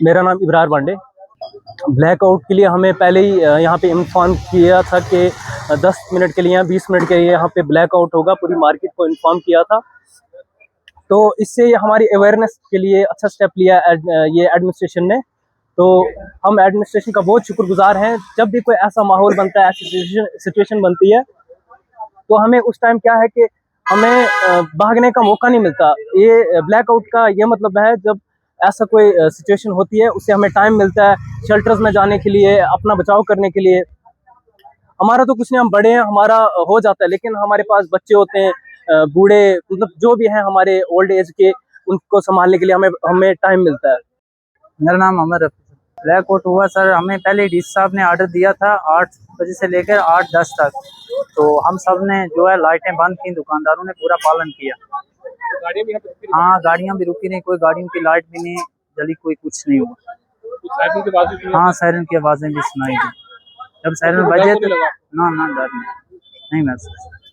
मेरा नाम इब्रार पांडे। ब्लैकआउट के लिए हमें पहले ही यहाँ पे इन्फॉर्म किया था कि 10 मिनट के लिए या 20 मिनट के लिए यहाँ पे ब्लैकआउट होगा, पूरी मार्केट को इन्फॉर्म किया था। तो इससे हमारी अवेयरनेस के लिए अच्छा स्टेप लिया ये एडमिनिस्ट्रेशन ने। तो हम एडमिनिस्ट्रेशन का बहुत शुक्रगुजार हैं। जब भी कोई ऐसा माहौल बनता है, ऐसी सिचुएशन बनती है, तो हमें उस टाइम क्या है कि हमें भागने का मौका नहीं मिलता। ये ब्लैकआउट का ये मतलब है, जब ऐसा कोई सिचुएशन होती है उससे हमें टाइम मिलता है शेल्टर्स में जाने के लिए, अपना बचाव करने के लिए। हमारा तो कुछ नहीं, हम बड़े हैं, हमारा हो जाता है, लेकिन हमारे पास बच्चे होते हैं, बूढ़े, मतलब जो भी हैं हमारे ओल्ड एज के, उनको संभालने के लिए हमें टाइम मिलता है। मेरा नाम अमर है। ब्लैकआउट हुआ सर, हमें पहले डीसी साहब ने ऑर्डर दिया था 8 बजे से लेकर 8-10 तक। तो हम सब ने जो है लाइटें बंद की, दुकानदारों ने पूरा पालन किया। हाँ, गाड़ियाँ भी रुकी नहीं, कोई गाड़ियों की लाइट भी नहीं जली, कोई कुछ नहीं हुआ। हाँ, सायरन की आवाज़ें भी सुनाई दी। जब सायरन बजे तो ना डर नहीं महसूस।